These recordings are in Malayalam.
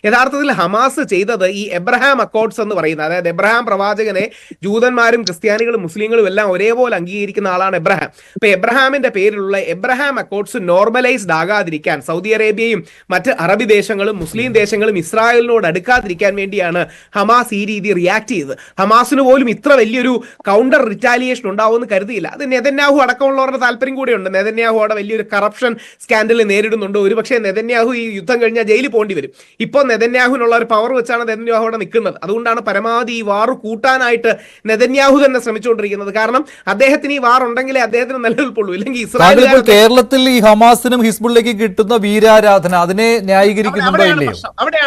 യഥാർത്ഥത്തിൽ ഹമാസ് ചെയ്തത് ഈ എബ്രഹാം അക്കോർഡ്സ് എന്ന് പറയുന്നത്, അതായത് എബ്രഹാം പ്രവാചകനെ ജൂതന്മാരും ക്രിസ്ത്യാനികളും മുസ്ലിങ്ങളും എല്ലാം ഒരേപോലെ അംഗീകരിക്കുന്ന ആളാണ് എബ്രഹാം. അപ്പൊ എബ്രഹാമിന്റെ പേരിലുള്ള എബ്രഹാം അക്കോർഡ്സ് നോർമലൈസ്ഡ് ആകാതിരിക്കാൻ സൗദി അറേബ്യയും മറ്റ് അറബി ദേശങ്ങളും മുസ്ലിം ദേശങ്ങളും ഇസ്രായേലിനോട് അടുക്കാതിരിക്കാൻ വേണ്ടിയാണ് ഹമാസ് ഈ രീതി റിയാക്ട് ചെയ്തത്. ഹമാസിന് പോലും ഇത്ര വലിയൊരു കൗണ്ടർ റിറ്റാലിയേഷൻ ഉണ്ടാവുമെന്ന് കരുതിയില്ല. അത് നെതന്യാഹു അടക്കമുള്ളവരുടെ താല്പര്യം കൂടെയുണ്ട്. നെതന്യാഹു അവിടെ വലിയൊരു കറപ്ഷൻ സ്കാൻഡൽ നേരിടുന്നുണ്ട്. ഒരുപക്ഷെ നെതന്യാഹു ഈ യുദ്ധം കഴിഞ്ഞാൽ ജയിലിൽ പോകേണ്ടി വരും. ഇപ്പോൾ നെതന്യാഹുവിനുള്ള ഒരു പവർ വെച്ചാണ് നെതന്യാഹു അവിടെ നിൽക്കുന്നത്. അതുകൊണ്ടാണ് പരമാവധി ഈ വാർ കൂട്ടാനായിട്ട് നെതന്യാഹു തന്നെ ശ്രമിച്ചുകൊണ്ടിരിക്കുന്നത്. കാരണം അദ്ദേഹത്തിന് ഈ വാർ ഉണ്ടെങ്കിലേ അദ്ദേഹത്തിന് നിലനിൽപ്പുള്ളൂ. ഇല്ലെങ്കിൽ ഇസ്രായേൽ കേരളത്തിൽ ഈ ഹമാസിനും ഹിസ്ബുള്ളിലേക്ക് കിട്ടുന്ന വീരാരാധന അതിനെ ന്യായീകരിക്കുന്നുണ്ടോ ഇല്ലയോ?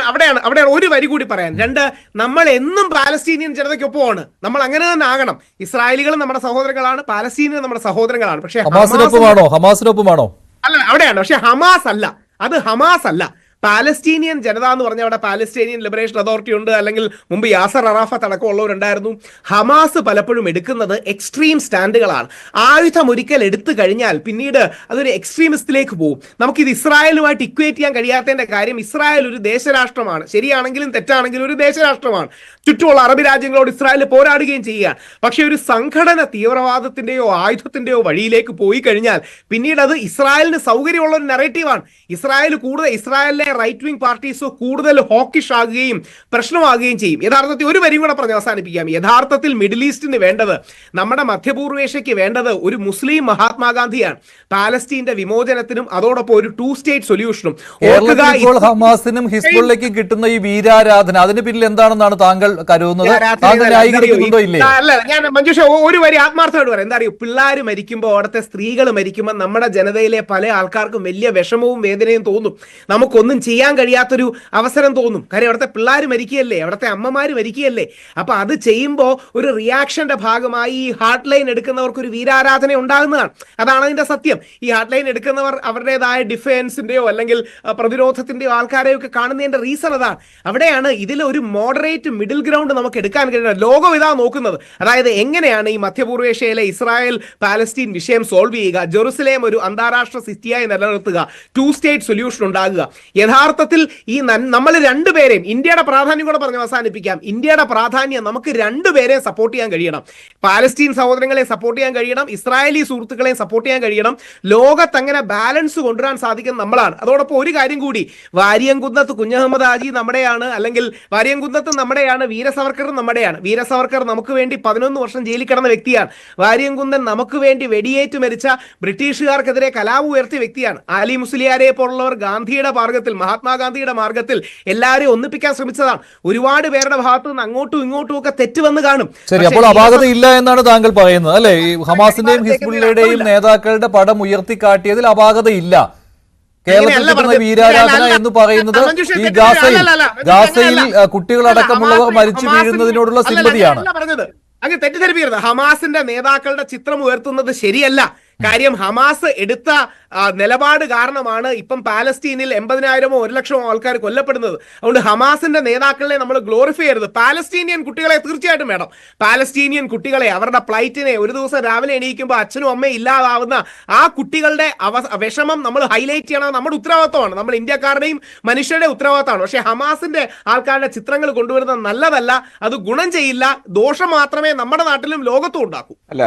അവിടെയാണ് ഒരു വരി കൂടി പറയാൻ. രണ്ട്, നമ്മൾ എന്നും പാലസ്തീനിയൻ ജനതയ്ക്കൊപ്പമാണ്. നമ്മൾ അങ്ങനെ തന്നെ ആകണം. ഇസ്രായേലികളും നമ്മുടെ സഹോദരങ്ങളാണ്, പാലസ്തീനിയൻ നമ്മുടെ സഹോദരങ്ങളാണ്. പക്ഷേ ഹമാസിനൊപ്പമാണോ? അല്ല, അവിടെയാണ്. പക്ഷെ ഹമാസ് അല്ല, അത് ഹമാസ് അല്ല. പാലസ്തീനിയൻ ജനത എന്ന് പറഞ്ഞാൽ അവിടെ പാലസ്തീനിയൻ ലിബറേഷൻ അതോറിറ്റി ഉണ്ട്, അല്ലെങ്കിൽ മുമ്പ് യാസർ അറാഫത്ത് അടക്കമുള്ളവരുണ്ടായിരുന്നു. ഹമാസ് പലപ്പോഴും എടുക്കുന്നത് എക്സ്ട്രീം സ്റ്റാൻഡുകളാണ്. ആയുധം ഒരിക്കൽ എടുത്തു കഴിഞ്ഞാൽ പിന്നീട് അതൊരു എക്സ്ട്രീമിസ്റ്റിലേക്ക് പോകും. നമുക്കിത് ഇസ്രായേലുമായിട്ട് ഇക്വേറ്റ് ചെയ്യാൻ കഴിയാത്തതിന്റെ കാര്യം, ഇസ്രായേൽ ഒരു ദേശരാഷ്ട്രമാണ്. ശരിയാണെങ്കിലും തെറ്റാണെങ്കിലും ഒരു ദേശരാഷ്ട്രമാണ്. ചുറ്റുമുള്ള അറബി രാജ്യങ്ങളോട് ഇസ്രായേൽ പോരാടുകയും ചെയ്യുകയാണ്. പക്ഷേ ഒരു സംഘടന തീവ്രവാദത്തിന്റെയോ ആയുധത്തിന്റെയോ വഴിയിലേക്ക് പോയി കഴിഞ്ഞാൽ പിന്നീട് അത് ഇസ്രായേലിന് സൗകര്യമുള്ള ഒരു നെറേറ്റീവാണ്. ഇസ്രായേലിലെ റൈറ്റ് വിംഗ് പാർട്ടീസ് കൂടുതൽ ഹോക്കിഷ് ആകുകയും പ്രശ്നമാകുകയും ചെയ്യും. യഥാർത്ഥത്തിൽ ഒരു വരിയും കൂടെ പറഞ്ഞ് അവസാനിപ്പിക്കാം. യഥാർത്ഥത്തിൽ മിഡിൽ ഈസ്റ്റിന് വേണ്ടത്, നമ്മുടെ മധ്യപൂർവേഷ്യയ്ക്ക് വേണ്ടത് ഒരു മുസ്ലിം മഹാത്മാഗാന്ധിയാണ്. പാലസ്തീന്റെ വിമോചനത്തിനും അതോടൊപ്പം ഒരു 2 സ്റ്റേറ്റ് സൊല്യൂഷനും. ഹമാസിനും ഹിസ്ബുള്ളിലേക്കും കിട്ടുന്ന ഈ വീരാരാധന അതിന് പിന്നിൽ എന്താണെന്നാണ് താങ്കൾ കരുതുന്നത്? അല്ല, ഞാൻ മഞ്ജുഷ ഒരു വരി ആത്മാർത്ഥമായിട്ട് പറയാം. എന്താ അറിയോ, പിള്ളേർ മരിക്കുമ്പോൾ, അവിടുത്തെ സ്ത്രീകൾ മരിക്കുമ്പോൾ നമ്മുടെ ജനതയിലെ പല ആൾക്കാർക്കും വലിയ വിഷമവും വേദനയും തോന്നും. നമുക്കൊന്നും ചെയ്യാൻ കഴിയാത്തൊരു അവസരം തോന്നും. കാര്യം അവിടുത്തെ പിള്ളേർ മരിക്കുകയല്ലേ, അവിടുത്തെ അമ്മമാർ മരിക്കുകയല്ലേ. അപ്പൊ അത് ചെയ്യുമ്പോൾ ഒരു റിയാക്ഷന്റെ ഭാഗമായി ഈ ഹാർട്ട് ലൈൻ എടുക്കുന്നവർക്ക് ഒരു വീരാരാധന ഉണ്ടാകുന്നതാണ്. അതാണ് അതിന്റെ സത്യം. ഈ ഹാർട്ട് ലൈൻ എടുക്കുന്നവർ അവരുടേതായ ഡിഫൻസിന്റെയോ അല്ലെങ്കിൽ പ്രതിരോധത്തിന്റെയോ ആൾക്കാരെയോ ഒക്കെ കാണുന്നതിന്റെ റീസൺ അതാണ്. അവിടെയാണ് ഇതിൽ ഒരു മോഡറേറ്റ് മിഡിൽ ഗ്രൗണ്ട് നമുക്ക് എടുക്കാൻ കഴിയുന്നത്. ലോകം ഇതാ നോക്കുന്നത്. അതായത് എങ്ങനെയാണ് ഈ മധ്യപൂർവേഷ്യയിലെ ഇസ്രായേൽ പാലസ്തീൻ വിഷയം സോൾവ് ചെയ്യുക, ജെറുസലേം ഒരു അന്താരാഷ്ട്ര സിറ്റിയായി നിലനിർത്തുക, 2 സ്റ്റേറ്റ് സൊല്യൂഷൻ ഉണ്ടാകുക. യഥാർത്ഥത്തിൽ ഈ നമ്മൾ രണ്ടുപേരെയും, ഇന്ത്യയുടെ പ്രാധാന്യം കൂടെ പറഞ്ഞ് അവസാനിപ്പിക്കാം. ഇന്ത്യയുടെ പ്രാധാന്യം നമുക്ക് രണ്ടുപേരെയും സപ്പോർട്ട് ചെയ്യാൻ കഴിയണം. പാലസ്തീൻ സഹോദരങ്ങളെ സപ്പോർട്ട് ചെയ്യാൻ കഴിയണം, ഇസ്രായേലി സുഹൃത്തുക്കളെ സപ്പോർട്ട് ചെയ്യാൻ കഴിയണം. ലോകത്ത് അങ്ങനെ ബാലൻസ് കൊണ്ടുവരാൻ സാധിക്കുന്ന നമ്മളാണ്. അതോടൊപ്പം ഒരു കാര്യം കൂടി, വാര്യംകുന്നത്ത് കുഞ്ഞഹമ്മദ് ഹാജി നമ്മുടെയാണ്, അല്ലെങ്കിൽ വാര്യംകുന്നത്ത് നമ്മുടെയാണ്, വീരസവർക്കറും നമ്മുടെയാണ്. വീരസവർക്കർ നമുക്ക് വേണ്ടി 11 വർഷം ജയിലിൽ കിടന്ന വ്യക്തിയാണ്. വാര്യംകുന്നൻ നമുക്ക് വേണ്ടി വെടിയേറ്റ് മരിച്ച ബ്രിട്ടീഷുകാർക്കെതിരെ കലാപം ഉയർത്തിയ വ്യക്തിയാണ്. ആലി മുസ്ലിയാരെ പോലുള്ളവർ ഗാന്ധിയുടെ മാർഗത്തിൽ, മഹാത്മാഗാന്ധിയുടെ മാർഗത്തിൽ എല്ലാവരെയും ഒന്നിപ്പിക്കാൻ ശ്രമിച്ചതാണ്. ഒരുപാട് പേരുടെ ഭാഗത്തു നിന്ന് അങ്ങോട്ടും ഇങ്ങോട്ടും ഒക്കെ തെറ്റ് വന്ന് കാണും. ശരി, അപ്പോൾ അപാകത ഇല്ല എന്നാണ് താങ്കൾ പറയുന്നത് അല്ലെ? ഈ ഹമാസിന്റെയും ഹിസ്ബുള്ളിയുടെയും നേതാക്കളുടെ പടം ഉയർത്തിക്കാട്ടിയതിൽ അപാകത ഇല്ല. കേരളത്തിൽ വീരാരാധന എന്ന് പറയുന്നത് ഈ ഗാസയിൽ കുട്ടികളടക്കമുള്ളവർ മരിച്ചു വീഴുന്നതിനോടുള്ള സിമ്പതിയാണ്. അങ്ങ് തെറ്റിദ്ധരിപ്പിക്കരുത്. ഹമാസിന്റെ നേതാക്കളുടെ ചിത്രം ഉയർത്തുന്നത് ശരിയല്ല. കാര്യം ഹമാസ് എടുത്ത നിലപാട് കാരണമാണ് ഇപ്പം പാലസ്തീനിൽ 80,000-ഓ 1,00,000-ഓ ആൾക്കാർ കൊല്ലപ്പെടുന്നത്. അതുകൊണ്ട് ഹമാസിന്റെ നേതാക്കളെ നമ്മൾ ഗ്ലോറിഫൈ ചെയ്യരുത്. പാലസ്തീനിയൻ കുട്ടികളെ തീർച്ചയായിട്ടും വേണം. പാലസ്തീനിയൻ കുട്ടികളെ, അവരുടെ ഫ്ലൈറ്റിനെ, ഒരു ദിവസം രാവിലെ എണീക്കുമ്പോൾ അച്ഛനും അമ്മയും ഇല്ലാതാവുന്ന ആ കുട്ടികളുടെ വിഷമം നമ്മൾ ഹൈലൈറ്റ് ചെയ്യണം. നമ്മുടെ ഉത്തരവാദിത്തമാണ്, നമ്മൾ ഇന്ത്യക്കാരുടെയും മനുഷ്യരുടെ ഉത്തരവാദിത്തമാണ്. പക്ഷേ ഹമാസിന്റെ ആൾക്കാരുടെ ചിത്രങ്ങൾ കൊണ്ടുവരുന്നത് നല്ലതല്ല, അത് ഗുണം ചെയ്യില്ല, ദോഷം മാത്രമേ നമ്മുടെ നാട്ടിലും ലോകത്തും ഉണ്ടാക്കൂ. അല്ല,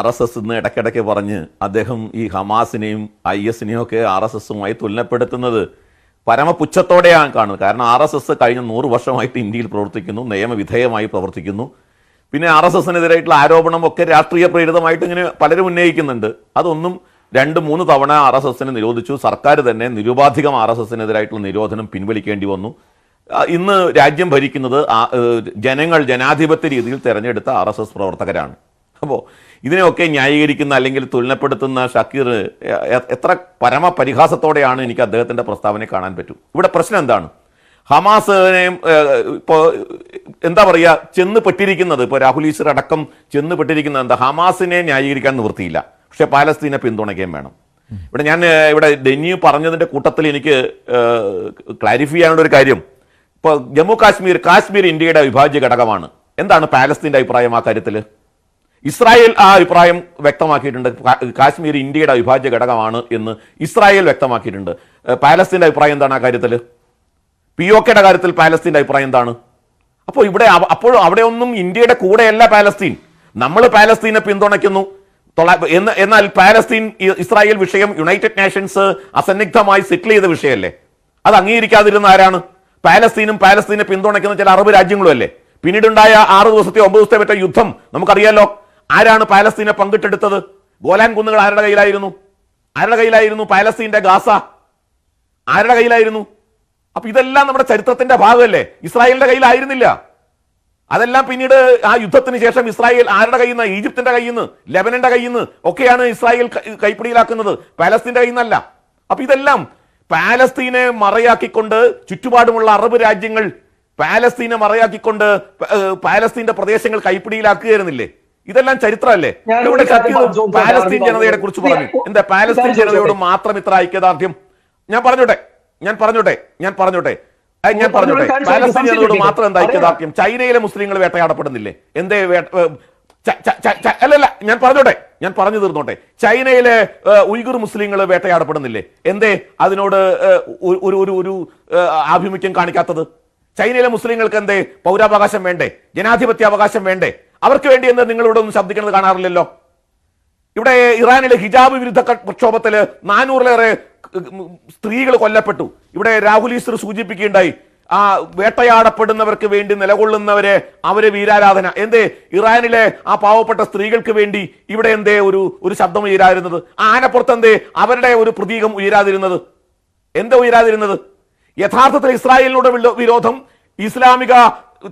RSS ഇടയ്ക്കിടയ്ക്ക് പറഞ്ഞ് അദ്ദേഹം ഈ ഹമാസിനെയും IS-നെയും ഒക്കെ RSS-ഉമായി തുലനപ്പെടുത്തുന്നത് പരമപുച്ഛത്തോടെയാണ് കാണുന്നത്. കാരണം RSS കഴിഞ്ഞ 100 വർഷമായിട്ട് ഇന്ത്യയിൽ പ്രവർത്തിക്കുന്നു, നിയമവിധേയമായി പ്രവർത്തിക്കുന്നു. പിന്നെ RSS-നെതിരായിട്ടുള്ള ആരോപണം ഒക്കെ രാഷ്ട്രീയ പ്രേരിതമായിട്ട് ഇങ്ങനെ പലരും ഉന്നയിക്കുന്നുണ്ട്. അതൊന്നും 2-3 തവണ RSS-നെ നിരോധിച്ചു. സർക്കാർ തന്നെ നിരുപാധികം RSS-നെതിരായിട്ടുള്ള നിരോധനം പിൻവലിക്കേണ്ടി വന്നു. ഇന്ന് രാജ്യം ഭരിക്കുന്നത് ജനങ്ങൾ ജനാധിപത്യ രീതിയിൽ തെരഞ്ഞെടുത്ത RSS പ്രവർത്തകരാണ്. അപ്പോൾ ഇതിനെയൊക്കെ ന്യായീകരിക്കുന്ന അല്ലെങ്കിൽ തുലനപ്പെടുത്തുന്ന ഷക്കീർ എത്ര പരമപരിഹാസത്തോടെയാണ് എനിക്ക് അദ്ദേഹത്തിൻ്റെ പ്രസ്താവനയെ കാണാൻ പറ്റും. ഇവിടെ പ്രശ്നം എന്താണ്? ഹമാസിനെയും ഇപ്പോൾ എന്താ പറയുക, ചെന്ന് പെട്ടിരിക്കുന്നത്, ഇപ്പോൾ രാഹുൽ ഈശ്വർ അടക്കം ചെന്ന് പെട്ടിരിക്കുന്നത് എന്താ, ഹമാസിനെ ന്യായീകരിക്കാൻ നിവൃത്തിയില്ല, പക്ഷേ പാലസ്തീനെ പിന്തുണയ്ക്കുകയും വേണം. ഇവിടെ ഡെന്യു പറഞ്ഞതിൻ്റെ കൂട്ടത്തിൽ എനിക്ക് ക്ലാരിഫൈ ചെയ്യാനുള്ള ഒരു കാര്യം, ഇപ്പോൾ ജമ്മു കാശ്മീർ ഇന്ത്യയുടെ അവിഭാജ്യ ഘടകമാണ്. എന്താണ് പാലസ്തീൻ്റെ അഭിപ്രായം ആ കാര്യത്തിൽ? ഇസ്രായേൽ ആ അഭിപ്രായം വ്യക്തമാക്കിയിട്ടുണ്ട്. കാശ്മീർ ഇന്ത്യയുടെ അവിഭാജ്യ ഘടകമാണ് എന്ന് ഇസ്രായേൽ വ്യക്തമാക്കിയിട്ടുണ്ട്. പാലസ്തീൻ്റെ അഭിപ്രായം എന്താണ് ആ കാര്യത്തിൽ? POKയുടെ കാര്യത്തിൽ പാലസ്തീന്റെ അഭിപ്രായം എന്താണ്? അപ്പോൾ അപ്പോഴും അവിടെ ഒന്നും ഇന്ത്യയുടെ കൂടെയല്ല പാലസ്തീൻ. നമ്മൾ പാലസ്തീനെ പിന്തുണയ്ക്കുന്നു. എന്നാൽ പാലസ്തീൻ ഇസ്രായേൽ വിഷയം യുണൈറ്റഡ് നേഷൻസ് അസന്നിഗ്ധമായി സെറ്റിൽ ചെയ്ത വിഷയമല്ലേ? അത് അംഗീകരിക്കാതിരുന്ന ആരാണ്? പാലസ്തീനെ പിന്തുണയ്ക്കുന്ന ചില അറബ് രാജ്യങ്ങളും അല്ലേ? പിന്നീടുണ്ടായ 6 ദിവസത്തെ 9 ദിവസത്തെ മറ്റേ യുദ്ധം നമുക്കറിയാലോ. ആരാണ് പാലസ്തീനെ പങ്കിട്ടെടുത്തത്? ഗോലാൻ കുന്നുകൾ ആരുടെ കയ്യിലായിരുന്നു? പാലസ്തീന്റെ ഗാസ ആരുടെ കയ്യിലായിരുന്നു? അപ്പൊ ഇതെല്ലാം നമ്മുടെ ചരിത്രത്തിന്റെ ഭാഗമല്ലേ? ഇസ്രായേലിന്റെ കയ്യിലായിരുന്നില്ല. അതെല്ലാം പിന്നീട് ആ യുദ്ധത്തിന് ശേഷം ഇസ്രായേൽ ആരുടെ കയ്യിൽ നിന്ന്? ഈജിപ്തിന്റെ കയ്യിൽ നിന്ന്, ലെബനന്റെ കയ്യിൽ നിന്ന് ഒക്കെയാണ് ഇസ്രായേൽ കൈപ്പിടിയിലാക്കുന്നത്, പാലസ്തീന്റെ കയ്യിൽ നിന്നല്ല. അപ്പൊ ഇതെല്ലാം പാലസ്തീനെ മറയാക്കിക്കൊണ്ട് ചുറ്റുപാടുമുള്ള അറബ് രാജ്യങ്ങൾ പാലസ്തീനെ മറയാക്കിക്കൊണ്ട് പാലസ്തീന്റെ പ്രദേശങ്ങൾ കൈപ്പിടിയിലാക്കുകയായിരുന്നില്ലേ? ഇതെല്ലാം ചരിത്രമല്ലേ? ഇവിടെ പാലസ്തീൻ ജനതയെ കുറിച്ച് പറഞ്ഞു. എന്താ പാലസ്തീൻ ജനതയോട് മാത്രം ഇത്ര ഐക്യദാർഢ്യം? ഞാൻ പറഞ്ഞോട്ടെ പാലസ്തീൻ ജനതയോട് മാത്രം എന്താ ഐക്യദാർഢ്യം? ചൈനയിലെ മുസ്ലിങ്ങൾ വേട്ടയാടപ്പെടുന്നില്ലേ? എന്തേ അല്ലല്ല, ഞാൻ പറഞ്ഞു തീർന്നോട്ടെ. ചൈനയിലെ ഉയ്ഗുർ മുസ്ലിങ്ങൾ വേട്ടയാടപ്പെടുന്നില്ലേ? എന്തേ അതിനോട് ഒരു ആഭിമുഖ്യം കാണിക്കാത്തത്? ചൈനയിലെ മുസ്ലിങ്ങൾക്ക് എന്തേ പൗരാവകാശം വേണ്ടേ? ജനാധിപത്യാവകാശം വേണ്ടേ? അവർക്ക് വേണ്ടി എന്താ നിങ്ങളിവിടെ ഒന്നും ശബ്ദിക്കുന്നത് കാണാറില്ലല്ലോ? ഇവിടെ ഇറാനിലെ ഹിജാബ് വിരുദ്ധ പ്രക്ഷോഭത്തില് 400-ലേറെ സ്ത്രീകൾ കൊല്ലപ്പെട്ടു. ഇവിടെ രാഹുൽ ഈശ്വർ സൂചിപ്പിക്കുകയുണ്ടായി, ആ വേട്ടയാടപ്പെടുന്നവർക്ക് വേണ്ടി നിലകൊള്ളുന്നവരെ അവരെ വീരാരാധന. എന്തേ ഇറാനിലെ ആ പാവപ്പെട്ട സ്ത്രീകൾക്ക് വേണ്ടി ഇവിടെ എന്തേ ഒരു ശബ്ദം ഉയരാതിരുന്നത്? ആ ആനപ്പുറത്ത് എന്തേ അവരുടെ ഒരു പ്രതീകം ഉയരാതിരുന്നത്? എന്താ ഉയരാതിരുന്നത്? യഥാർത്ഥത്തിൽ ഇസ്രായേലിനോട് വിരോധം ഇസ്ലാമിക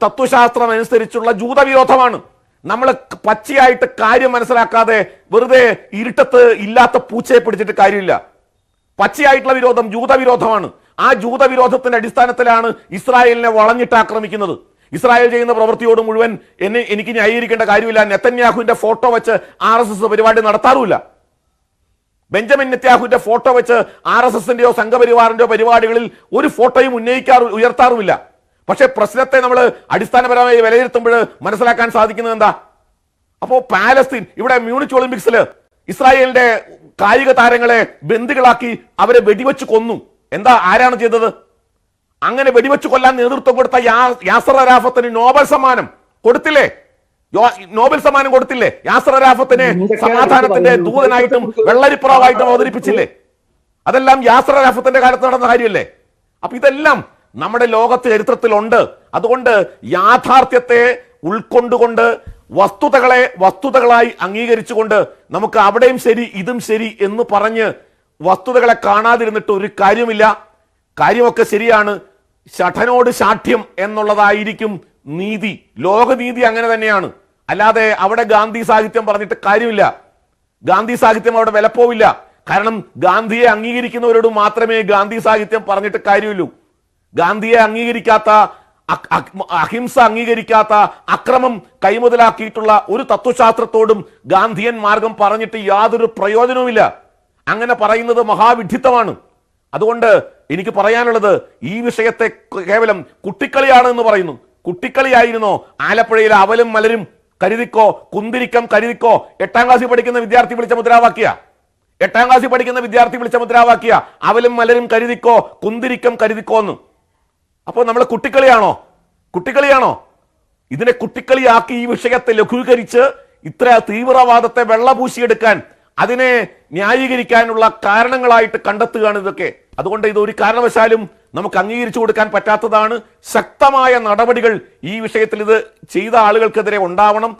തത്വശാസ്ത്രം അനുസരിച്ചുള്ള ജൂതവിരോധമാണ്. നമ്മൾ പച്ചയായിട്ട് കാര്യം മനസ്സിലാക്കാതെ വെറുതെ ഇരുട്ടത്ത് ഇല്ലാത്ത പൂച്ചയെ പിടിച്ചിട്ട് കാര്യമില്ല. പച്ചയായിട്ടുള്ള വിരോധം ജൂതവിരോധമാണ്. ആ ജൂതവിരോധത്തിന്റെ അടിസ്ഥാനത്തിലാണ് ഇസ്രായേലിനെ വളഞ്ഞിട്ട് ആക്രമിക്കുന്നത്. ഇസ്രായേൽ ചെയ്യുന്ന പ്രവൃത്തിയോട് മുഴുവൻ എനിക്ക് ന്യായീകരിക്കേണ്ട കാര്യമില്ല. നെതന്യാഹുവിന്റെ ഫോട്ടോ വെച്ച് RSS പരിപാടി നടത്താറുമില്ല. ബെഞ്ചമിൻ നെതന്യാഹുവിന്റെ ഫോട്ടോ വെച്ച് RSSന്റെയോ സംഘപരിവാറിന്റെയോ പരിപാടികളിൽ ഒരു ഫോട്ടോയും ഉയർത്താറുമില്ല. പക്ഷെ പ്രശ്നത്തെ നമ്മൾ അടിസ്ഥാനപരമായി വിലയിരുത്തുമ്പോൾ മനസ്സിലാക്കാൻ സാധിക്കുന്നത് എന്താ? അപ്പോ പാലസ്തീൻ ഇവിടെ മ്യൂണിച്ച് ഒളിമ്പിക്സിൽ ഇസ്രായേലിന്റെ കായിക താരങ്ങളെ ബന്ദികളാക്കി അവരെ വെടിവെച്ച് കൊന്നു. എന്താ? ആരാണ് ചെയ്തത്? അങ്ങനെ വെടിവെച്ച് കൊല്ലാൻ നേതൃത്വം കൊടുത്ത യാസർ അറാഫത്തിന് നോബൽ സമ്മാനം കൊടുത്തില്ലേ? യാസർ അറാഫത്തിനെ സമാധാനത്തിന്റെ ദൂതനായിട്ടും വെള്ളരിപ്രാവായിട്ടും അവതരിപ്പിച്ചില്ലേ? അതെല്ലാം യാസർ അറാഫത്തിന്റെ കാലത്ത് നടന്ന കാര്യമല്ലേ? അപ്പൊ ഇതെല്ലാം നമ്മുടെ ലോകത്ത് ചരിത്രത്തിലുണ്ട്. അതുകൊണ്ട് യാഥാർത്ഥ്യത്തെ ഉൾക്കൊണ്ടുകൊണ്ട് വസ്തുതകളായി അംഗീകരിച്ചുകൊണ്ട് നമുക്ക് അവിടെയും ശരി ഇതും ശരി എന്ന് പറഞ്ഞ് വസ്തുതകളെ കാണാതിരുന്നിട്ട് ഒരു കാര്യമില്ല. കാര്യമൊക്കെ ശരിയാണ്. ശഠനോട് ശാഠ്യം എന്നുള്ളതായിരിക്കും നീതി. ലോകനീതി അങ്ങനെ തന്നെയാണ്. അല്ലാതെ അവിടെ ഗാന്ധി സാഹിത്യം പറഞ്ഞിട്ട് കാര്യമില്ല. ഗാന്ധി സാഹിത്യം അവിടെ വിലപ്പോവില്ല. കാരണം ഗാന്ധിയെ അംഗീകരിക്കുന്നവരോട് മാത്രമേ ഗാന്ധി സാഹിത്യം പറഞ്ഞിട്ട് കാര്യമുള്ളൂ. ഗാന്ധിയെ അംഗീകരിക്കാത്ത, അഹിംസ അംഗീകരിക്കാത്ത, അക്രമം കൈമുതലാക്കിയിട്ടുള്ള ഒരു തത്വശാസ്ത്രത്തോടും ഗാന്ധിയൻ മാർഗം പറഞ്ഞിട്ട് യാതൊരു പ്രയോജനവുമില്ല. അങ്ങനെ പറയുന്നത് മഹാവിഡ്ഢിത്തമാണ്. അതുകൊണ്ട് എനിക്ക് പറയാനുള്ളത്, ഈ വിഷയത്തെ കേവലം കുട്ടിക്കളിയാണ് എന്ന് പറയുന്നു. കുട്ടിക്കളിയായിരുന്നോ ആലപ്പുഴയിലെ അവലും മലരും കരുതിക്കോ, കുന്തിരിക്കം കരുതിക്കോ 8ാം ക്ലാസ്സിൽ പഠിക്കുന്ന വിദ്യാർത്ഥി വിളിച്ച മുദ്രാവാക്യ അവലും മലരും കരുതിക്കോ, കുന്തിരിക്കം കരുതിക്കോ എന്ന്. അപ്പോൾ നമ്മൾ കുട്ടിക്കളിയാണോ? ഇതിനെ കുട്ടിക്കളിയാക്കി ഈ വിഷയത്തെ ലഘൂകരിച്ച് ഇത്ര തീവ്രവാദത്തെ വെള്ളപൂശിയെടുക്കാൻ, അതിനെ ന്യായീകരിക്കാനുള്ള കാരണങ്ങളായിട്ട് കണ്ടെത്തുകയാണ് ഇതൊക്കെ. അതുകൊണ്ട് ഇതൊരു കാരണവശാലും നമുക്ക് അംഗീകരിച്ചു കൊടുക്കാൻ പറ്റാത്തതാണ്. ശക്തമായ നടപടികൾ ഈ വിഷയത്തിൽ ഇത് ചെയ്ത ആളുകൾക്കെതിരെ ഉണ്ടാവണം.